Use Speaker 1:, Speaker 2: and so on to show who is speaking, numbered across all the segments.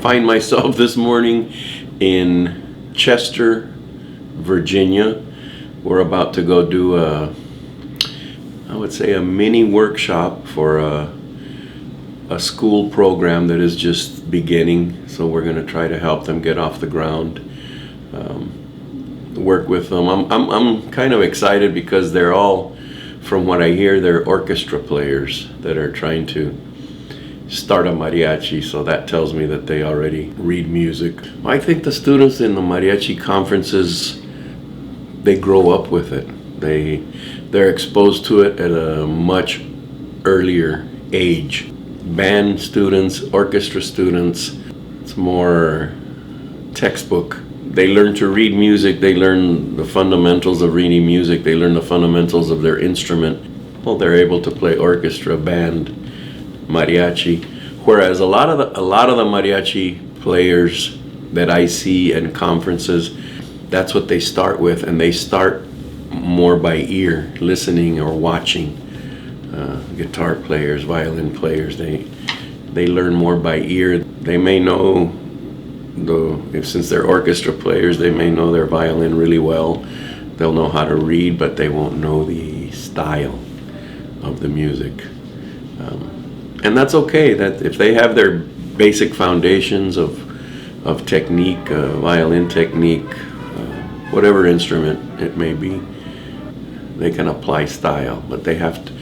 Speaker 1: find myself this morning in Chester, Virginia. We're about to go do a mini workshop for a school program that is just beginning. So we're going to try to help them get off the ground, work with them. I'm kind of excited because they're all, from what I hear, they're orchestra players that are trying to start a mariachi, so that tells me that they already read music. I think the students in the mariachi conferences, they grow up with it. They're exposed to it at a much earlier age. Band students, orchestra students, it's more textbook. They learn to read music, they learn the fundamentals of reading music, they learn the fundamentals of their instrument. Well, they're able to play orchestra, band, mariachi. Whereas a lot of the mariachi players that I see in conferences, that's what they start with, and they start more by ear, listening or watching. Guitar players, violin players, they learn more by ear. They may know, since they're orchestra players, they may know their violin really well. They'll know how to read, but they won't know the style of the music. And that's okay. That if they have their basic foundations of technique, violin technique, whatever instrument it may be, they can apply style. But they have to.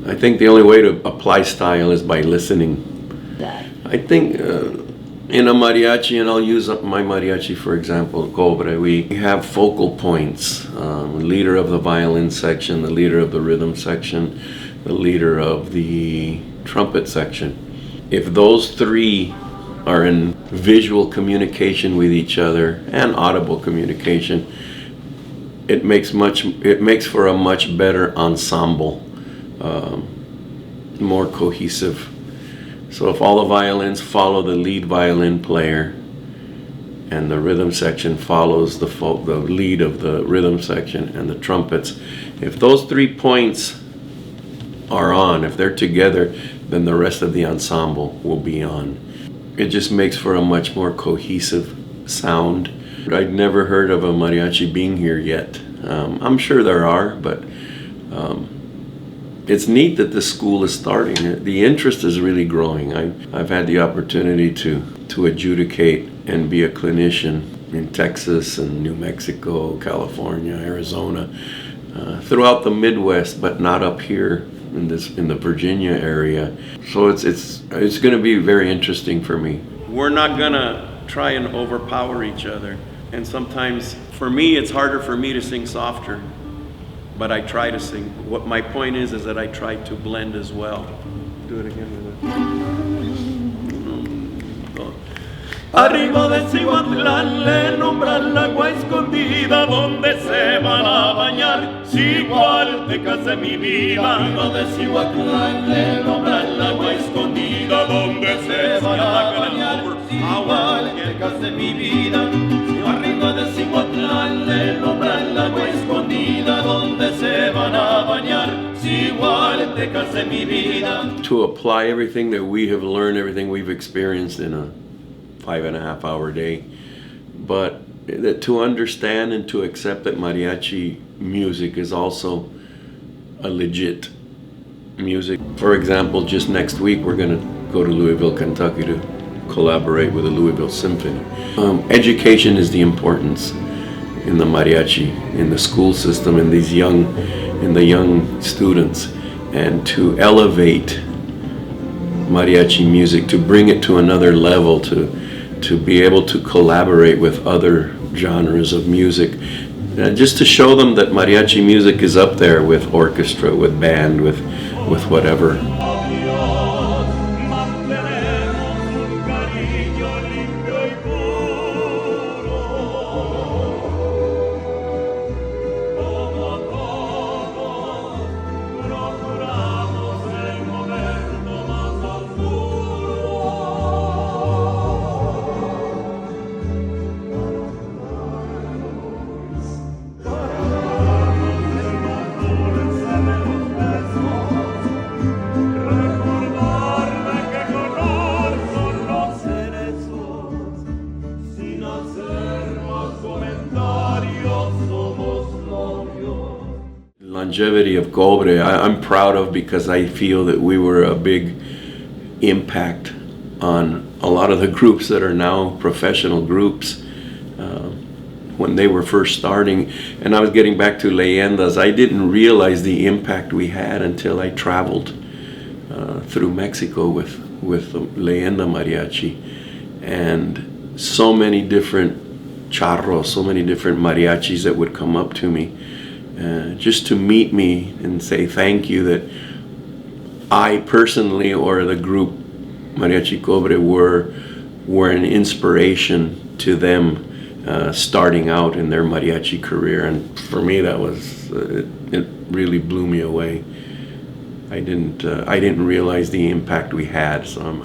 Speaker 1: I think the only way to apply style is by listening. I think in a mariachi, and I'll use my mariachi for example, Cobre, we have focal points. The leader of the violin section, the leader of the rhythm section, the leader of the trumpet section. If those three are in visual communication with each other and audible communication, it makes for a much better ensemble, more cohesive. So if all the violins follow the lead violin player and the rhythm section follows the lead of the rhythm section and the trumpets, if those 3 points are on, if they're together, then the rest of the ensemble will be on. It just makes for a much more cohesive sound. I'd never heard of a mariachi being here yet. I'm sure there are, but it's neat that this school is starting. The interest is really growing. I've had the opportunity to adjudicate and be a clinician in Texas and New Mexico, California, Arizona, throughout the Midwest, but not up here in the Virginia area. So it's going to be very interesting for me. We're not going to try and overpower each other. And sometimes, for me, it's harder for me to sing softer, but I try to sing. What my point is that I try to blend as well. Do it again with it.
Speaker 2: Arriba de Cihuatlán le nombran la agua escondida donde se van a bañar Cihualtecas de mi vida. Arriba de Cihuatlán le nombran la agua escondida donde se van a bañar Cihualtecas de mi vida. Arriba de Cihuatlán le nombran la agua escondida donde se van a bañar Cihualtecas de mi vida.
Speaker 1: To apply everything that we have learned, everything we've experienced in a 5.5-hour day, but that to understand and to accept that mariachi music is also a legit music. For example, just next week we're going to go to Louisville, Kentucky to collaborate with the Louisville Symphony. Education is the importance in the mariachi, in the school system, in the young students, and to elevate mariachi music, to bring it to another level, to be able to collaborate with other genres of music, just to show them that mariachi music is up there with orchestra, with band, with whatever. longevity of Cobre, I'm proud of, because I feel that we were a big impact on a lot of the groups that are now professional groups. When they were first starting, and I was getting back to Leyendas, I didn't realize the impact we had until I traveled through Mexico with the Leyenda Mariachi, and so many different charros, so many different mariachis that would come up to me just to meet me and say thank you, that I personally or the group Mariachi Cobre were an inspiration to them starting out in their mariachi career. And for me, that was it really blew me away. I didn't realize the impact we had. So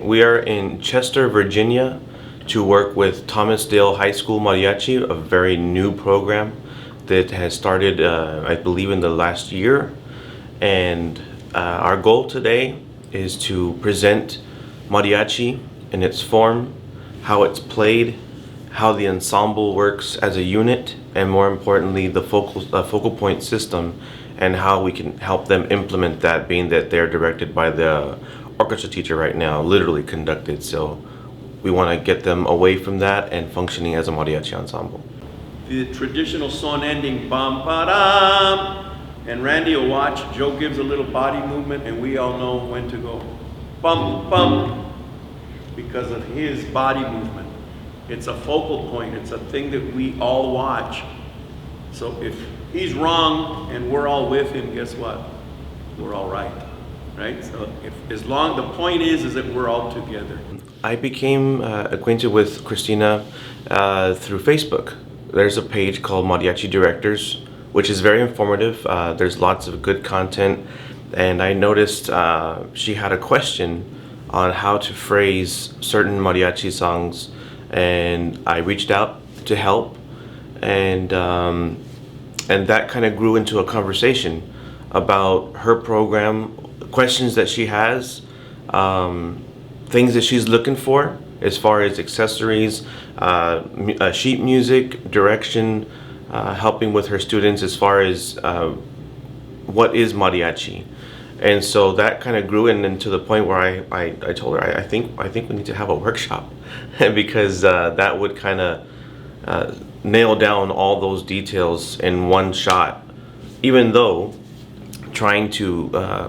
Speaker 3: we are in Chester, Virginia, to work with Thomas Dale High School Mariachi, a very new program that has started, I believe, in the last year. And our goal today is to present mariachi in its form, how it's played, how the ensemble works as a unit, and more importantly, the focal point system, and how we can help them implement that, being that they're directed by the orchestra teacher right now, literally conducted. So we want to get them away from that and functioning as a mariachi ensemble.
Speaker 1: the traditional song ending, bum ba and Randy will watch. Joe gives a little body movement, and we all know when to go bum bum because of his body movement. It's a focal point. It's a thing that we all watch. So if he's wrong and we're all with him, guess what? We're all right. Right? So the point is that we're all together.
Speaker 3: I became acquainted with Christina through Facebook. There's a page called Mariachi Directors, which is very informative. There's lots of good content, and I noticed she had a question on how to phrase certain mariachi songs, and I reached out to help, and that kind of grew into a conversation about her program, questions that she has, things that she's looking for as far as accessories, sheet music, direction, helping with her students as far as what is mariachi. And so that kind of grew, and then to the point where I told her I think we need to have a workshop because that would kind of nail down all those details in one shot, even though trying to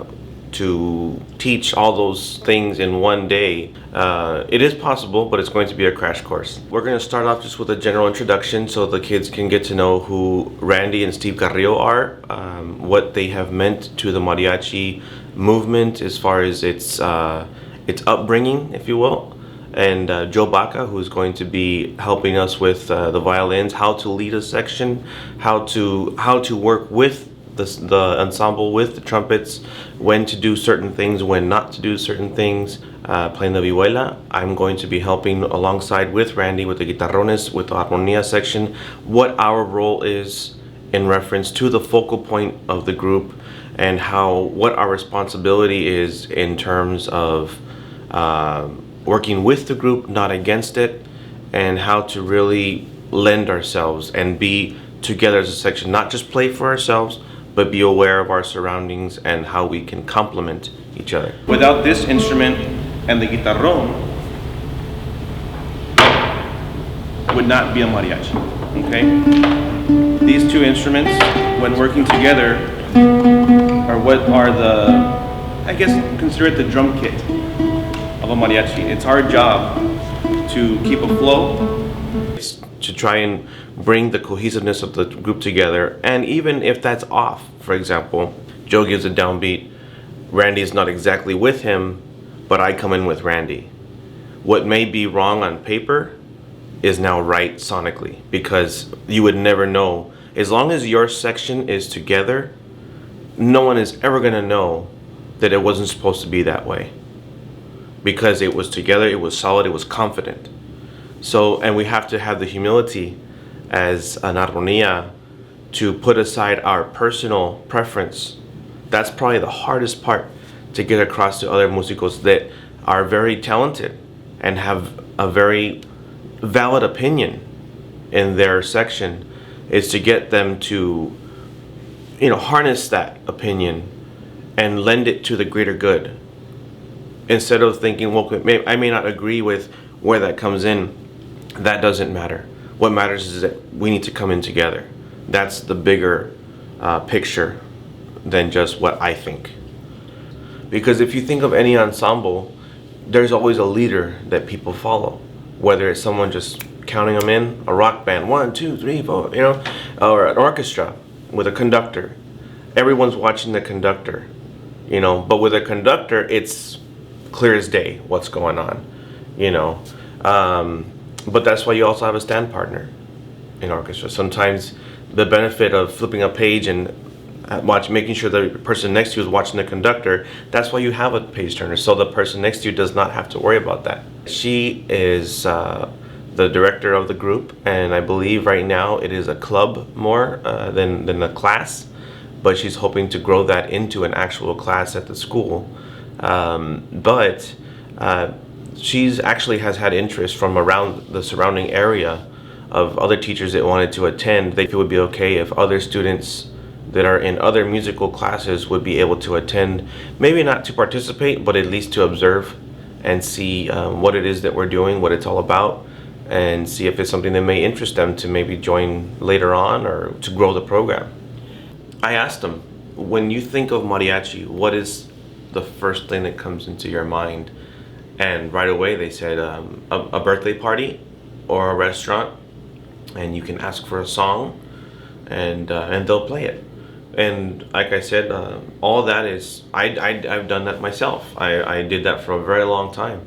Speaker 3: teach all those things in one day, it is possible, but it's going to be a crash course. We're going to start off just with a general introduction so the kids can get to know who Randy and Steve Carrillo are, what they have meant to the mariachi movement as far as its upbringing, if you will, and Joe Baca, who's going to be helping us with the violins, how to lead a section, how to work with the ensemble with the trumpets, when to do certain things, when not to do certain things, playing the vihuela. I'm going to be helping alongside with Randy with the guitarrones, with the armonía section, what our role is in reference to the focal point of the group, and what our responsibility is in terms of working with the group, not against it, and how to really lend ourselves and be together as a section, not just play for ourselves, but be aware of our surroundings and how we can complement each other. Without this instrument and the guitarrón, it would not be a mariachi, okay? These two instruments, when working together, are what are I guess consider it the drum kit of a mariachi. It's our job to keep a flow, to try and bring the cohesiveness of the group together. And even if that's off, for example, Joe gives a downbeat, Randy's not exactly with him, but I come in with Randy. What may be wrong on paper is now right sonically, because you would never know. As long as your section is together, no one is ever gonna know that it wasn't supposed to be that way, because it was together, it was solid, it was confident. So, and we have to have the humility as an armonía to put aside our personal preference. That's probably the hardest part to get across to other musicos that are very talented and have a very valid opinion in their section, is to get them to, harness that opinion and lend it to the greater good. Instead of thinking, well, I may not agree with where that comes in, that doesn't matter. What matters is that we need to come in together. That's the bigger picture than just what I think. Because if you think of any ensemble, there's always a leader that people follow. Whether it's someone just counting them in, a rock band, 1, 2, 3, 4, or an orchestra with a conductor. Everyone's watching the conductor, but with a conductor, it's clear as day what's going on, but that's why you also have a stand partner in orchestra. Sometimes the benefit of flipping a page and making sure the person next to you is watching the conductor, that's why you have a page turner, so the person next to you does not have to worry about that. She is the director of the group, and I believe right now it is a club more than a class, but she's hoping to grow that into an actual class at the school. But she's actually has had interest from around the surrounding area of other teachers that wanted to attend. They feel it would be okay if other students that are in other musical classes would be able to attend, maybe not to participate, but at least to observe and see what it is that we're doing, what it's all about, and see if it's something that may interest them to maybe join later on or to grow the program. I asked them, when you think of mariachi, what is the first thing that comes into your mind? And right away they said a birthday party or a restaurant, and you can ask for a song and they'll play it. And like I said, all that is, I've done that myself. I did that for a very long time.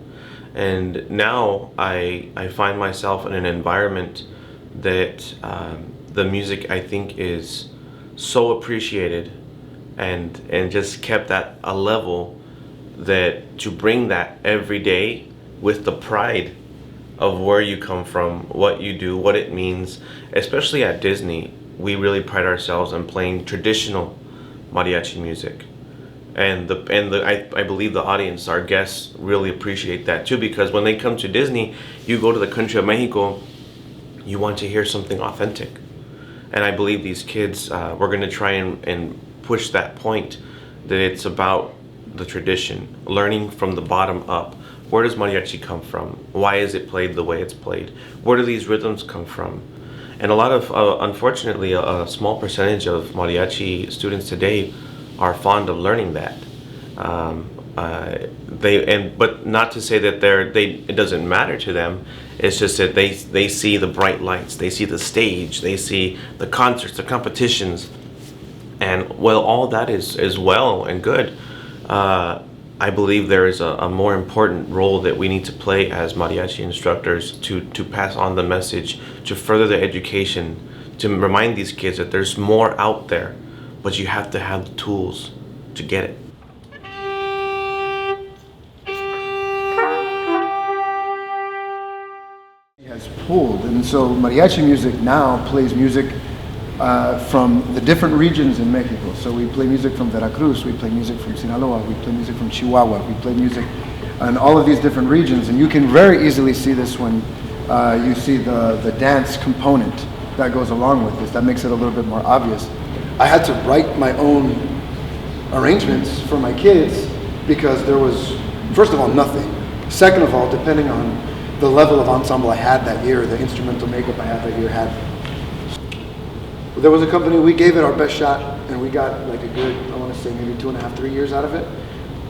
Speaker 3: And now I find myself in an environment that the music, I think, is so appreciated and just kept at a level that to bring that every day with the pride of where you come from, what you do, what it means. Especially at Disney, we really pride ourselves on playing traditional mariachi music. And I believe the audience, our guests, really appreciate that too, because when they come to Disney, you go to the country of Mexico, you want to hear something authentic. And I believe these kids, we're going to try and push that point, that it's about the tradition, learning from the bottom up. Where does mariachi come from? Why is it played the way it's played? Where do these rhythms come from? And a lot of, unfortunately, a small percentage of mariachi students today are fond of learning that. But not to say that it doesn't matter to them. It's just that they see the bright lights, they see the stage, they see the concerts, the competitions, and well, all that is well and good. I believe there is a more important role that we need to play as mariachi instructors to pass on the message, to further the education, to remind these kids that there's more out there, but you have to have the tools to get it.
Speaker 4: Has pulled, and so mariachi music now plays music from the different regions in Mexico. So we play music from Veracruz, we play music from Sinaloa, we play music from Chihuahua, we play music in all of these different regions. And you can very easily see this when you see the dance component that goes along with this. That makes it a little bit more obvious. I had to write my own arrangements for my kids because there was, first of all, nothing. Second of all, depending on the level of ensemble I had that year, the instrumental makeup I had that year there was a company, we gave it our best shot, and we got like a good, I want to say maybe 2.5, 3 years out of it.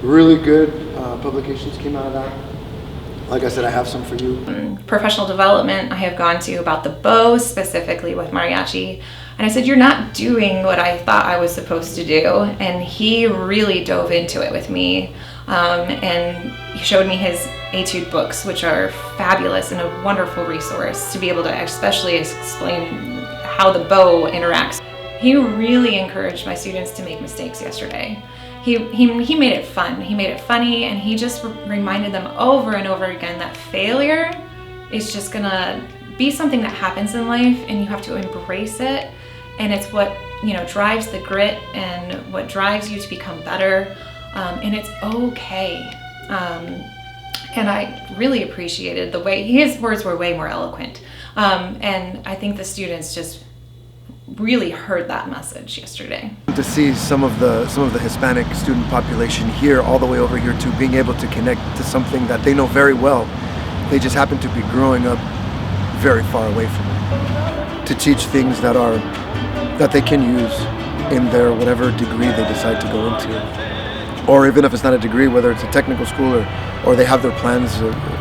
Speaker 4: Really good publications came out of that. Like I said, I have some for you.
Speaker 5: Professional development I have gone to about the bow, specifically with mariachi. And I said, you're not doing what I thought I was supposed to do. And he really dove into it with me. And he showed me his etude books, which are fabulous and a wonderful resource to be able to especially explain how the bow interacts. He really encouraged my students to make mistakes yesterday. He made it fun, he made it funny, and he just reminded them over and over again that failure is just gonna be something that happens in life and you have to embrace it and it's what, you know, drives the grit and what drives you to become better, and it's okay. And I really appreciated the way his words were way more eloquent, and I think the students just really heard that message yesterday.
Speaker 4: To see some of the Hispanic student population here, all the way over here, to being able to connect to something that they know very well. They just happen to be growing up very far away from it. To teach things that they can use in their whatever degree they decide to go into, or even if it's not a degree, whether it's a technical school or they have their plans,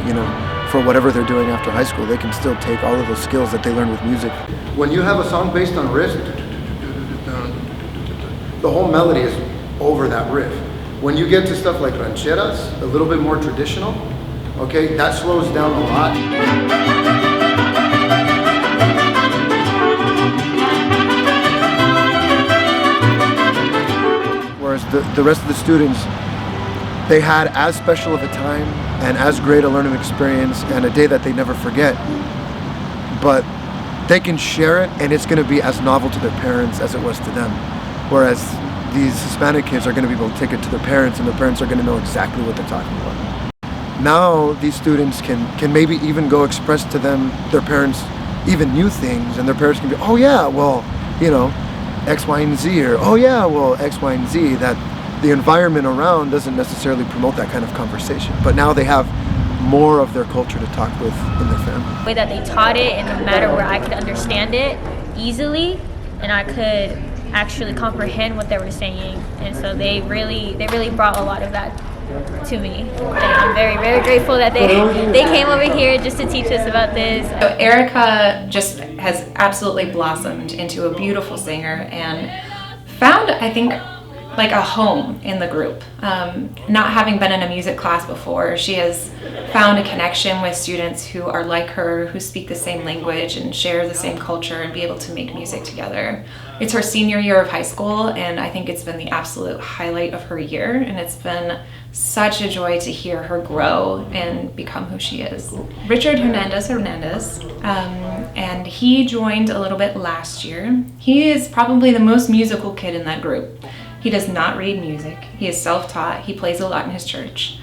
Speaker 4: you know, for whatever they're doing after high school, they can still take all of those skills that they learn with music. When you have a song based on riff, the whole melody is over that riff. When you get to stuff like rancheras, a little bit more traditional, okay, that slows down a lot. Whereas the rest of the students, they had as special of a time and as great a learning experience and a day that they never forget, but they can share it and it's going to be as novel to their parents as it was to them. Whereas these Hispanic kids are going to be able to take it to their parents, and their parents are going to know exactly what they're talking about. Now these students can maybe even go express to them, their parents, even new things, and their parents can be, oh yeah, well, you know, X, Y, and Z, or oh yeah, well, X, Y, and Z, that the environment around doesn't necessarily promote that kind of conversation. But now they have more of their culture to talk with in their family.
Speaker 6: The way that they taught it in a manner where I could understand it easily and I could actually comprehend what they were saying. And so they really brought a lot of that to me. And I'm very, very grateful that they came over here just to teach us about this.
Speaker 5: So Erica just has absolutely blossomed into a beautiful singer and found, I think, like a home in the group. Not having been in a music class before, she has found a connection with students who are like her, who speak the same language and share the same culture and be able to make music together. It's her senior year of high school, and I think it's been the absolute highlight of her year, and it's been such a joy to hear her grow and become who she is. Richard Hernandez, and he joined a little bit last year. He is probably the most musical kid in that group. He does not read music. He is self-taught. He plays a lot in his church.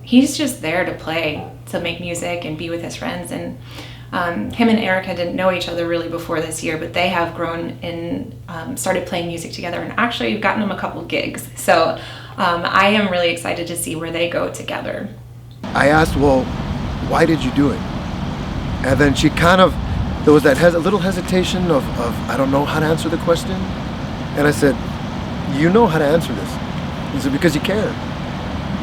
Speaker 5: He's just there to play, to make music and be with his friends. And him and Erica didn't know each other really before this year, but they have grown and started playing music together, and actually gotten them a couple gigs. So I am really excited to see where they go together.
Speaker 4: I asked, well, why did you do it? And then she kind of, there was that a little hesitation of I don't know how to answer the question. And I said, you know how to answer this. He said, because you care.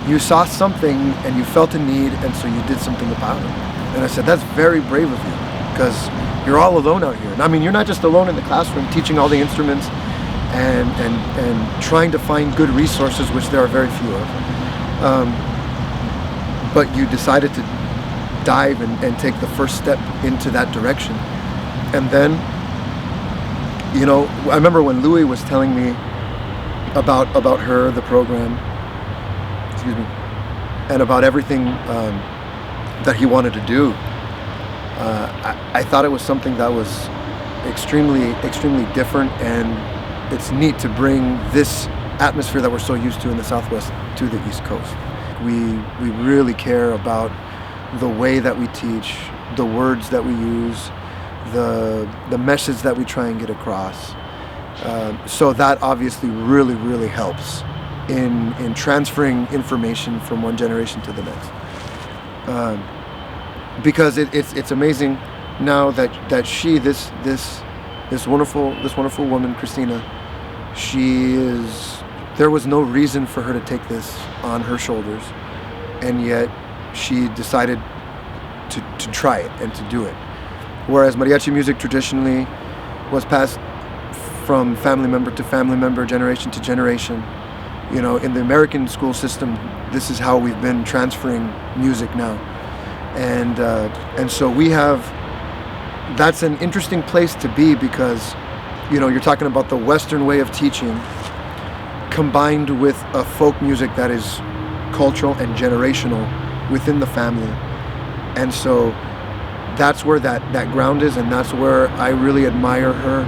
Speaker 4: You saw something and you felt a need, and so you did something about it. And I said, that's very brave of you, because you're all alone out here. And I mean, you're not just alone in the classroom teaching all the instruments and trying to find good resources, which there are very few of. But you decided to dive and take the first step into that direction. And then, you know, I remember when Louis was telling me about her, the program, excuse me, and about everything that he wanted to do. I thought it was something that was extremely, extremely different, and it's neat to bring this atmosphere that we're so used to in the Southwest to the East Coast. We really care about the way that we teach, the words that we use, the message that we try and get across. So that obviously really, really helps in transferring information from one generation to the next. Because it's amazing now that she, this wonderful woman, Christina, there was no reason for her to take this on her shoulders, and yet she decided to try it and to do it. Whereas mariachi music traditionally was passed from family member to family member, generation to generation. You know, in the American school system, this is how we've been transferring music now. And so that's an interesting place to be, because, you know, you're talking about the Western way of teaching combined with a folk music that is cultural and generational within the family. And so that's where that ground is, and that's where I really admire her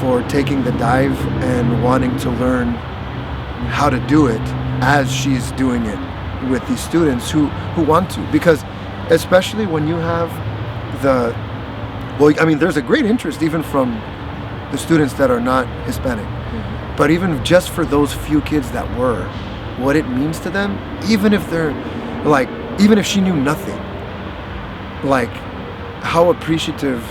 Speaker 4: for taking the dive and wanting to learn how to do it as she's doing it with these students who want to. Because especially when you have there's a great interest even from the students that are not Hispanic. But even just for those few kids that were, what it means to them, even if she knew nothing, like how appreciative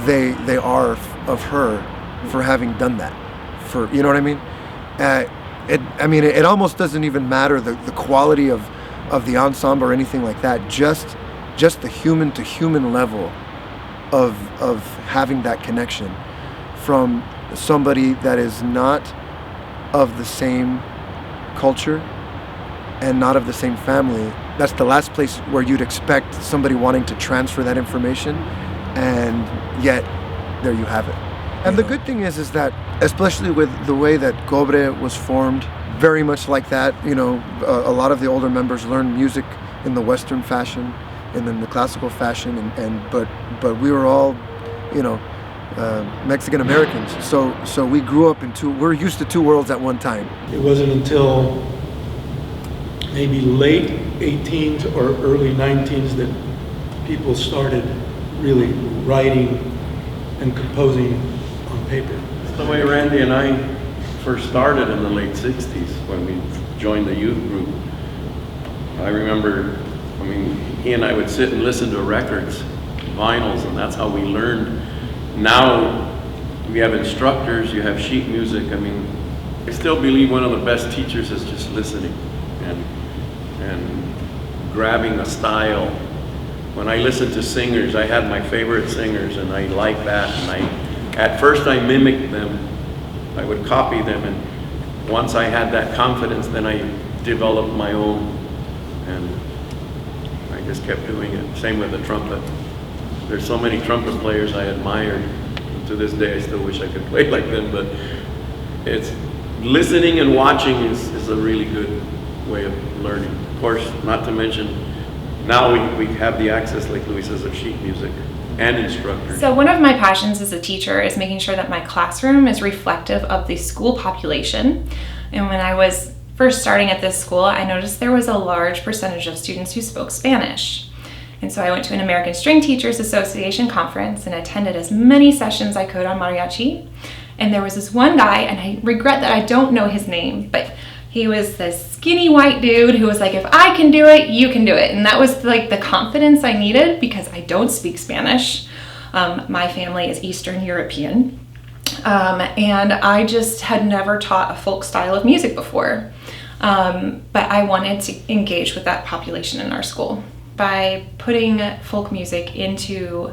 Speaker 4: they are of her for having done that. You know what I mean? It almost doesn't even matter the quality of the ensemble or anything like that. Just the human to human level of having that connection from somebody that is not of the same culture and not of the same family. That's the last place where you'd expect somebody wanting to transfer that information, and yet there you have it. And the good thing is that, especially with the way that Cobre was formed, very much like that, a lot of the older members learned music in the Western fashion and in the classical fashion, but we were all, Mexican Americans. So we grew up we're used to two worlds at one time.
Speaker 7: It wasn't until maybe late 18s or early 19s that people started really writing and composing on paper.
Speaker 1: That's the way Randy and I first started in the late 60s when we joined the youth group. I remember, he and I would sit and listen to records, vinyls, and that's how we learned. Now we have instructors, you have sheet music. I still believe one of the best teachers is just listening and grabbing a style. When I listen to singers, I had my favorite singers and I like that, and at first I mimicked them. I would copy them, and once I had that confidence, then I developed my own, and I just kept doing it. Same with the trumpet. There's so many trumpet players I admired. To this day, I still wish I could play like them, but it's listening and watching is a really good way of learning. Of course, not to mention, now we have the access, like Luis says, of sheet music and instructors.
Speaker 5: So one of my passions as a teacher is making sure that my classroom is reflective of the school population. And when I was first starting at this school, I noticed there was a large percentage of students who spoke Spanish. And so I went to an American String Teachers Association conference and attended as many sessions I could on mariachi. And there was this one guy, and I regret that I don't know his name, but he was this skinny white dude who was like, if I can do it, you can do it. And that was like the confidence I needed, because I don't speak Spanish. My family is Eastern European. And I just had never taught a folk style of music before. But I wanted to engage with that population in our school. By putting folk music into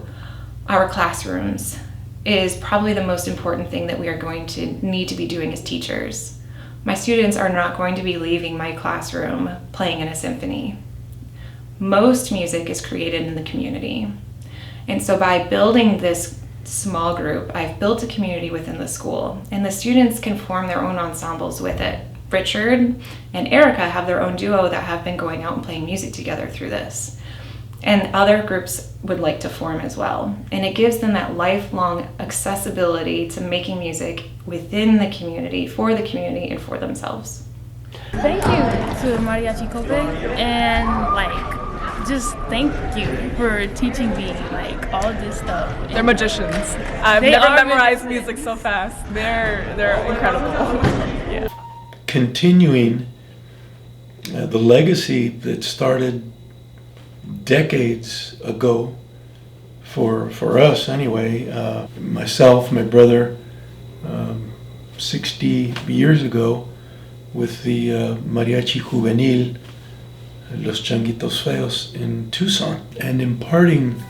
Speaker 5: our classrooms is probably the most important thing that we are going to need to be doing as teachers. My students are not going to be leaving my classroom playing in a symphony. Most music is created in the community. And so by building this small group, I've built a community within the school, and the students can form their own ensembles with it. Richard and Erica have their own duo that have been going out and playing music together through this. And other groups would like to form as well. And it gives them that lifelong accessibility to making music within the community, for the community, and for themselves.
Speaker 6: Thank you to Mariachi Cobre, and just thank you for teaching me all of this stuff.
Speaker 8: They're magicians. I've never memorized music so fast. They're incredible. Yeah.
Speaker 7: Continuing the legacy that started decades ago, for us anyway, myself, my brother, 60 years ago, with the Mariachi Juvenil, Los Changuitos Feos in Tucson, and imparting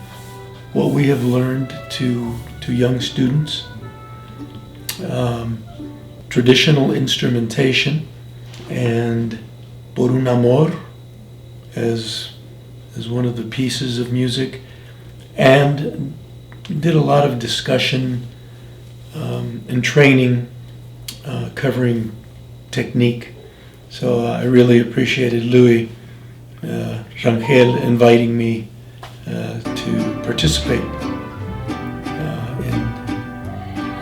Speaker 7: what we have learned to young students. Traditional instrumentation, and Por un Amor as one of the pieces of music, and did a lot of discussion and training covering technique. So I really appreciated Louis Rangel inviting me to participate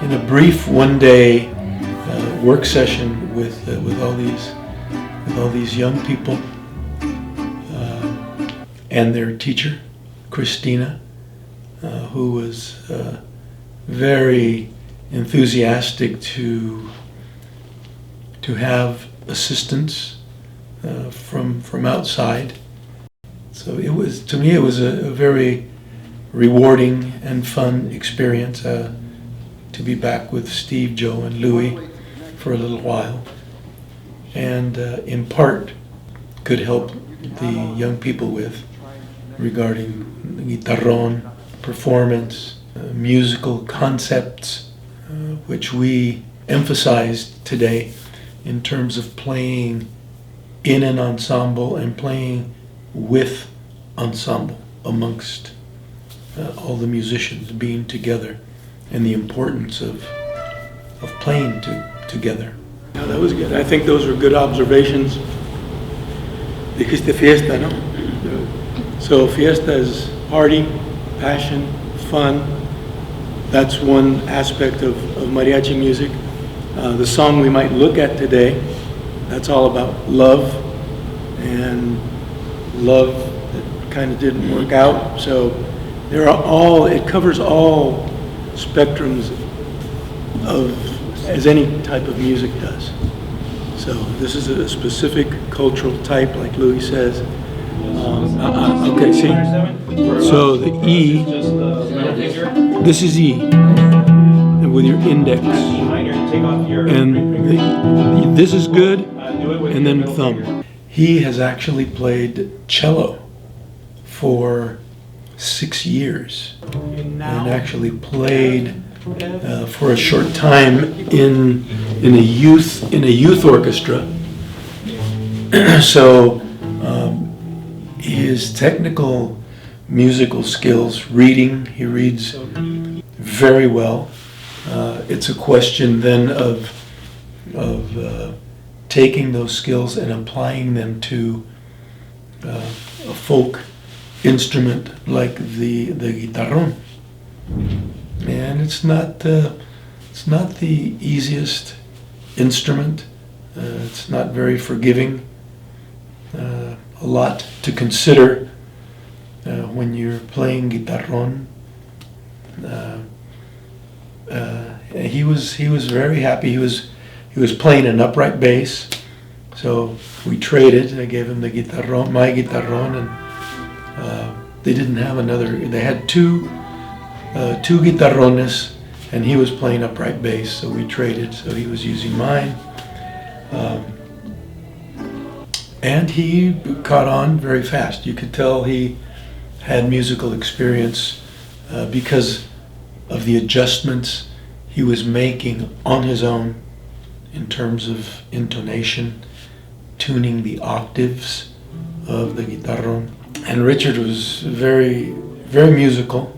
Speaker 7: in a brief one-day work session with all these young people and their teacher, Christina, who was very enthusiastic to have assistance from outside. So it was, to me, it was a very rewarding and fun experience to be back with Steve, Joe, and Louie for a little while, and in part could help the young people with regarding the guitarrón, performance, musical concepts, which we emphasized today in terms of playing in an ensemble and playing with ensemble amongst all the musicians being together, and the importance of playing together.
Speaker 9: Yeah, that was good. I think those were good observations. Dijiste fiesta, no? So fiesta is party, passion, fun. That's one aspect of mariachi music. The song we might look at today, that's all about love, and love that kind of didn't work out. So it covers all spectrums as any type of music does. So this is a specific cultural type, like Louis says. Okay, see? So the E, this is E, and with your index. And this is good, and then thumb. He has actually played cello for 6 years, and actually played for a short time in a youth orchestra. So his technical musical skills, he reads very well. It's a question then of taking those skills and applying them to a folk instrument like the guitarrón. And it's not the easiest instrument. It's not very forgiving. A lot to consider when you're playing guitarrón. He was very happy. He was playing an upright bass, so we traded. I gave him my guitarrón, and they didn't have another. They had two guitarrones, and he was playing upright bass, so we traded. So he was using mine, and he caught on very fast. You could tell he had musical experience because of the adjustments he was making on his own in terms of intonation, tuning the octaves of the guitarrón. And Richard was very, very musical.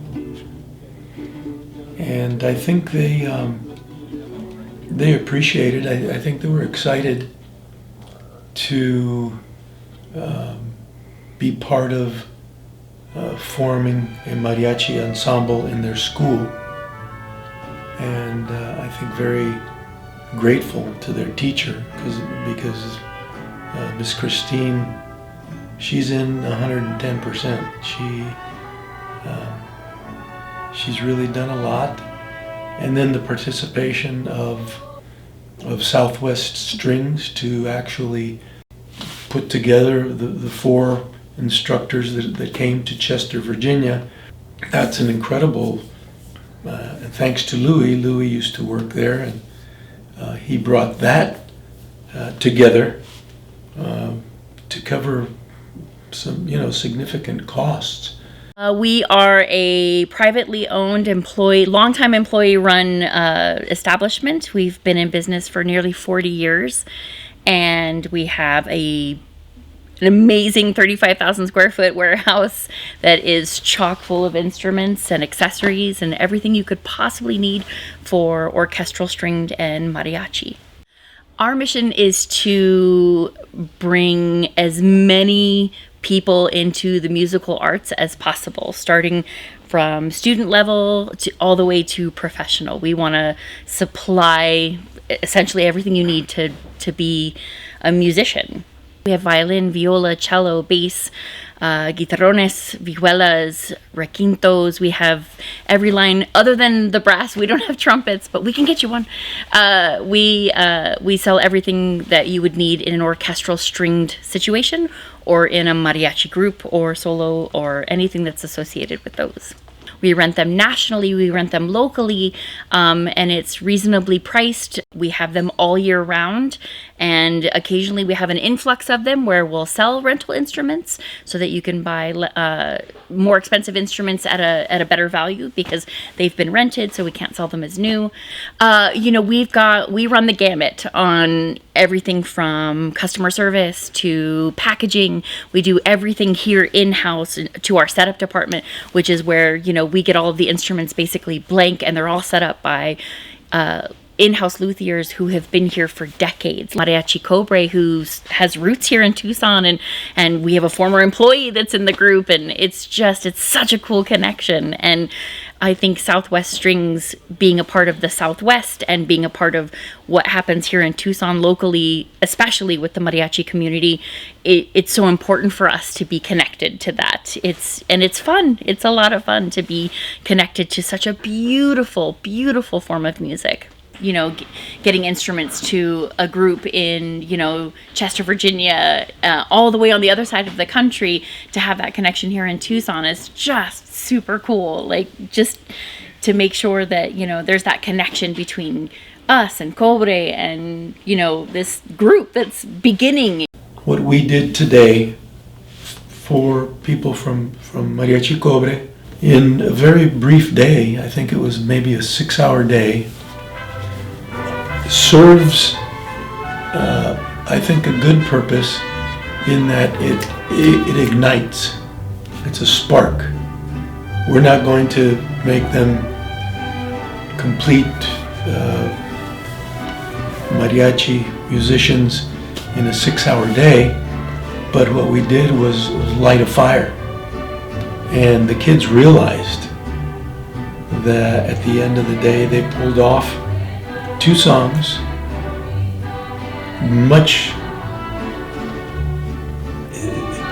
Speaker 9: And I think they appreciated. I think they were excited to be part of forming a mariachi ensemble in their school, and I think very grateful to their teacher because Miss Christine, she's in 110%. She's really done a lot. And then the participation of Southwest Strings to actually put together the 4 instructors that came to Chester, Virginia. That's an incredible, and thanks to Louis used to work there, and he brought that together to cover some, significant costs.
Speaker 10: We are a privately owned longtime employee-run establishment. We've been in business for nearly 40 years, and we have an amazing 35,000 square foot warehouse that is chock full of instruments and accessories and everything you could possibly need for orchestral stringed and mariachi. Our mission is to bring as many people into the musical arts as possible, starting from student level to all the way to professional. We want to supply essentially everything you need to be a musician. We have violin, viola, cello, bass, guitarrones, vihuelas, requintos. We have every line other than the brass. We don't have trumpets, but we can get you one. We sell everything that you would need in an orchestral stringed situation, or in a mariachi group or solo, or anything that's associated with those. We rent them nationally, we rent them locally, and it's reasonably priced. We have them all year round, and occasionally we have an influx of them where we'll sell rental instruments so that you can buy more expensive instruments at a better value because they've been rented, so we can't sell them as new. We run the gamut on everything from customer service to packaging. We do everything here in-house to our setup department, which is where, we get all of the instruments basically blank, and they're all set up by in-house luthiers who have been here for decades. Mariachi Cobre, who has roots here in Tucson, and we have a former employee that's in the group, and it's such a cool connection. And I think Southwest Strings, being a part of the Southwest and being a part of what happens here in Tucson locally, especially with the mariachi community, it's so important for us to be connected to that. It's fun. It's a lot of fun to be connected to such a beautiful, beautiful form of music. Getting instruments to a group in, Chester, Virginia, all the way on the other side of the country, to have that connection here in Tucson is just super cool. Like, just to make sure that, there's that connection between us and Cobre and, this group that's beginning.
Speaker 7: What we did today for people from Mariachi Cobre, in a very brief day, I think it was maybe a 6-hour day, serves, I think, a good purpose in that it ignites. It's a spark. We're not going to make them complete mariachi musicians in a 6-hour day, but what we did was light a fire. And the kids realized that at the end of the day they pulled off 2 songs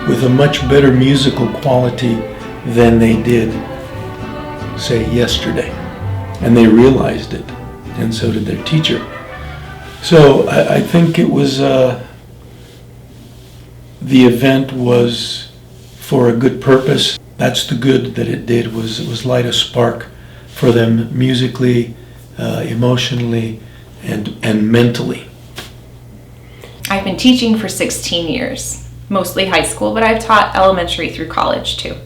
Speaker 7: with a much better musical quality than they did, say, yesterday. And they realized it, and so did their teacher. So I think it was, the event was for a good purpose. That's the good that it did, was light a spark for them musically, emotionally, and mentally.
Speaker 5: I've been teaching for 16 years, mostly high school, but I've taught elementary through college too.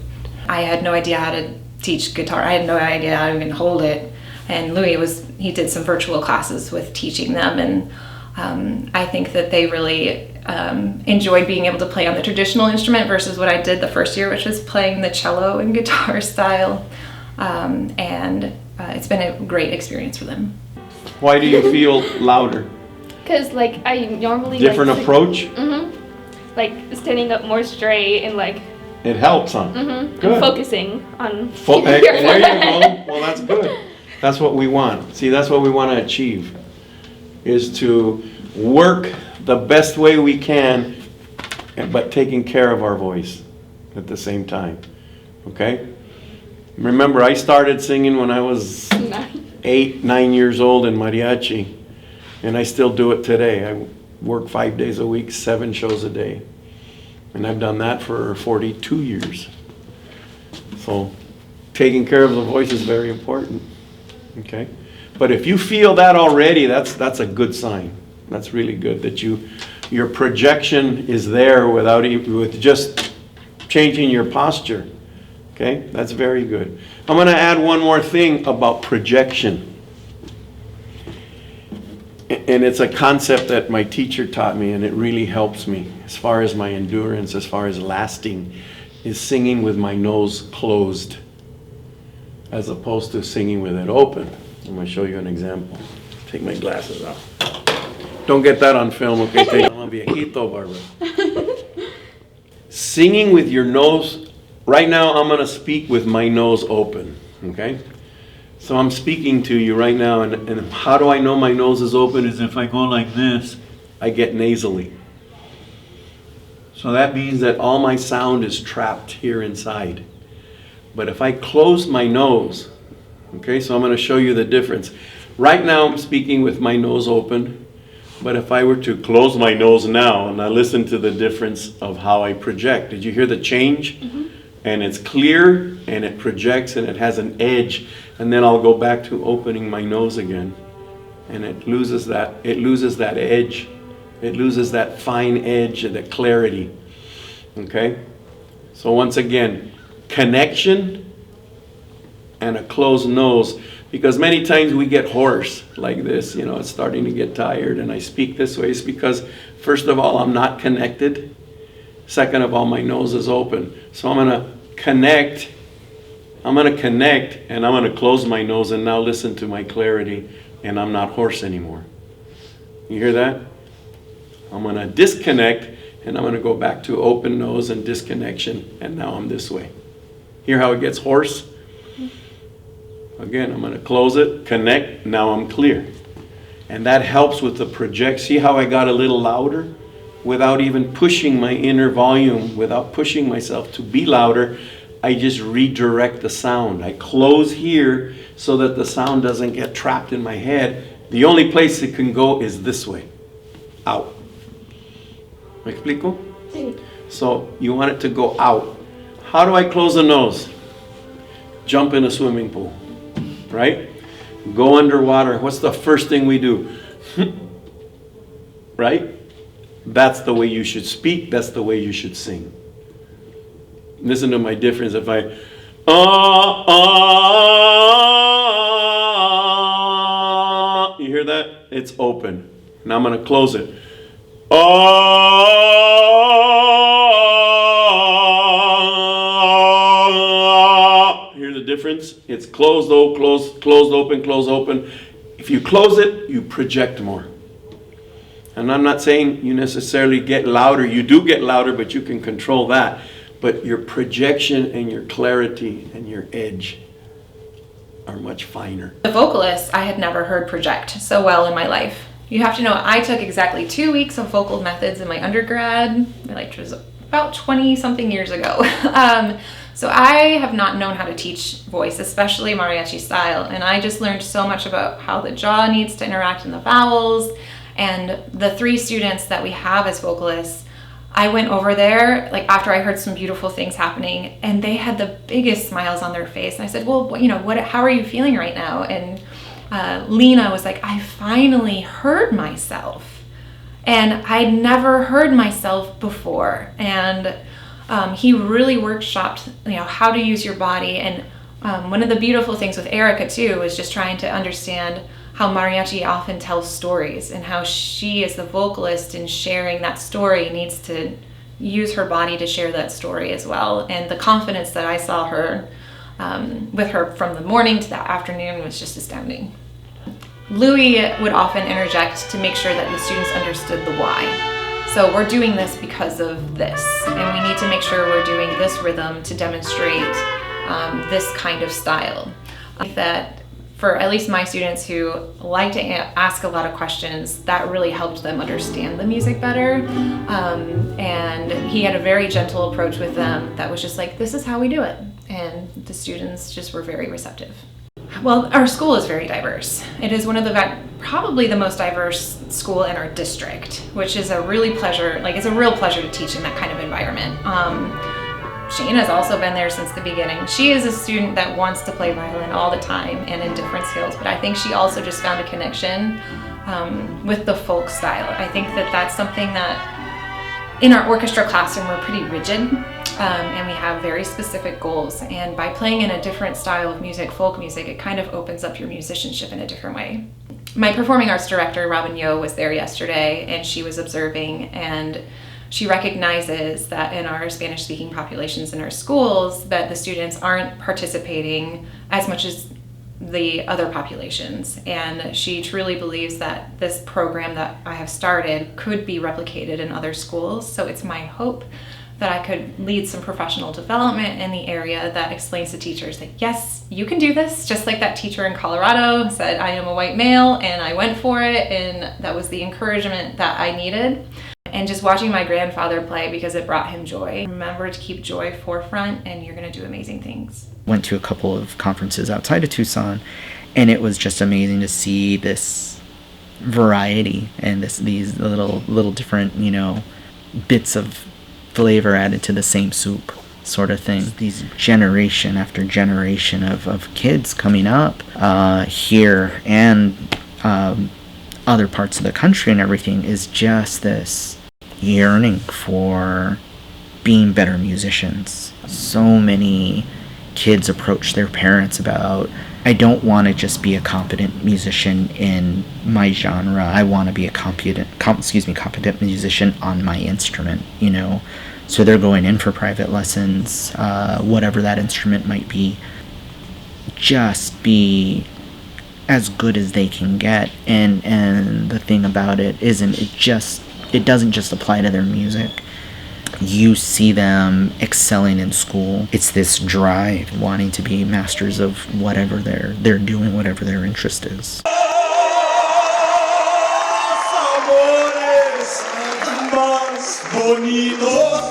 Speaker 5: I had no idea how to teach guitar. I had no idea how to even hold it. And Louis he did some virtual classes with teaching them, and I think that they really enjoyed being able to play on the traditional instrument versus what I did the first year, which was playing the cello and guitar style. And it's been a great experience for them.
Speaker 1: Why do you feel louder?
Speaker 11: Because I normally
Speaker 1: different approach?
Speaker 11: Like standing up more straight and
Speaker 1: it helps, huh?
Speaker 11: Good. And focusing on
Speaker 1: there you go. Well, that's good. That's what we want. See, that's what we want to achieve, is to work the best way we can, but taking care of our voice at the same time. Okay? Remember, I started singing when I was 8, 9 years old in mariachi, and I still do it today. I work 5 days a week, 7 shows a day, and I've done that for 42 years. So taking care of the voice is very important. Okay? But if you feel that already, that's a good sign. That's really good, that your projection is there with just changing your posture. Okay? That's very good. I'm going to add one more thing about projection. And it's a concept that my teacher taught me, and it really helps me as far as my endurance, as far as lasting, is singing with my nose closed as opposed to singing with it open. I'm going to show you an example. Take my glasses off. Don't get that on film, okay? Take a viejito, Barbara. Singing with your nose, right now I'm going to speak with my nose open, okay? So I'm speaking to you right now, and how do I know my nose is open? Is if I go like this, I get nasally. So that means that all my sound is trapped here inside. But if I close my nose, okay, so I'm going to show you the difference. Right now I'm speaking with my nose open, but if I were to close my nose now, and I listen to the difference of how I project. Did you hear the change? Mm-hmm. And it's clear, and it projects, and it has an edge. And then I'll go back to opening my nose again, and it loses that edge. It loses that fine edge and the clarity. Okay? So once again, connection and a closed nose. Because many times we get hoarse like this, it's starting to get tired, and I speak this way. It's because, first of all, I'm not connected. Second of all, my nose is open. So I'm going to connect, and I'm going to close my nose and now listen to my clarity, and I'm not hoarse anymore. You hear that? I'm going to disconnect, and I'm going to go back to open nose and disconnection, and now I'm this way. Hear how it gets hoarse? Again, I'm going to close it, connect, now I'm clear. And that helps with the project. See how I got a little louder? Without even pushing my inner volume, without pushing myself to be louder, I just redirect the sound. I close here so that the sound doesn't get trapped in my head. The only place it can go is this way, out. ¿Me explico? Sí. So you want it to go out. How do I close the nose? Jump in a swimming pool, right? Go underwater. What's the first thing we do? Right? That's the way you should speak. That's the way you should sing. Listen to my difference. If I, you hear that? It's open. Now I'm going to close it. Hear the difference? It's closed, open, closed, open. If you close it, you project more. And I'm not saying you necessarily get louder. You do get louder, but you can control that. But your projection and your clarity and your edge are much finer.
Speaker 5: The vocalist I had never heard project so well in my life. You have to know, I took exactly 2 weeks of vocal methods in my undergrad, which was about 20-something years ago. So I have not known how to teach voice, especially mariachi style. And I just learned so much about how the jaw needs to interact in the vowels. And the 3 students that we have as vocalists, I went over there after I heard some beautiful things happening, and they had the biggest smiles on their face. And I said, well, how are you feeling right now? And Lena was like, I finally heard myself. And I'd never heard myself before. And he really workshopped, how to use your body. And one of the beautiful things with Erica too is just trying to understand how mariachi often tells stories, and how she, as the vocalist, in sharing that story, needs to use her body to share that story as well. And the confidence that I saw her with her from the morning to the afternoon was just astounding. Louis would often interject to make sure that the students understood the why. So we're doing this because of this, and we need to make sure we're doing this rhythm to demonstrate this kind of style. I think that for at least my students who like to ask a lot of questions, that really helped them understand the music better. And he had a very gentle approach with them that was just like, this is how we do it. And the students just were very receptive. Well, our school is very diverse. It is one of probably the most diverse school in our district, which is a really pleasure, it's a real pleasure to teach in that kind of environment. Shayna's also been there since the beginning. She is a student that wants to play violin all the time and in different skills, but I think she also just found a connection with the folk style. I think that that's something that in our orchestra classroom we're pretty rigid, and we have very specific goals. And by playing in a different style of music, folk music, it kind of opens up your musicianship in a different way. My performing arts director, Robin Yo, was there yesterday, and she was observing, and she recognizes that in our Spanish-speaking populations in our schools that the students aren't participating as much as the other populations. And she truly believes that this program that I have started could be replicated in other schools. So it's my hope that I could lead some professional development in the area that explains to teachers that yes, you can do this, just like that teacher in Colorado said, I am a white male, and I went for it, and that was the encouragement that I needed. And just watching my grandfather play, because it brought him joy. Remember to keep joy forefront, and you're going to do amazing things.
Speaker 12: Went to a couple of conferences outside of Tucson, and it was just amazing to see this variety and these little different, you know, bits of flavor added to the same soup sort of thing. These generation after generation of kids coming up here and other parts of the country and everything is just this yearning for being better musicians. So many kids approach their parents about, I don't want to just be a competent musician in my genre. I want to be a competent musician on my instrument, you know. So they're going in for private lessons, whatever that instrument might be. Just be as good as they can get. And the thing about it isn't, it doesn't just apply to their music. You see them excelling in school. It's this drive, wanting to be masters of whatever they're doing, whatever their interest is.
Speaker 2: Amores más bonitos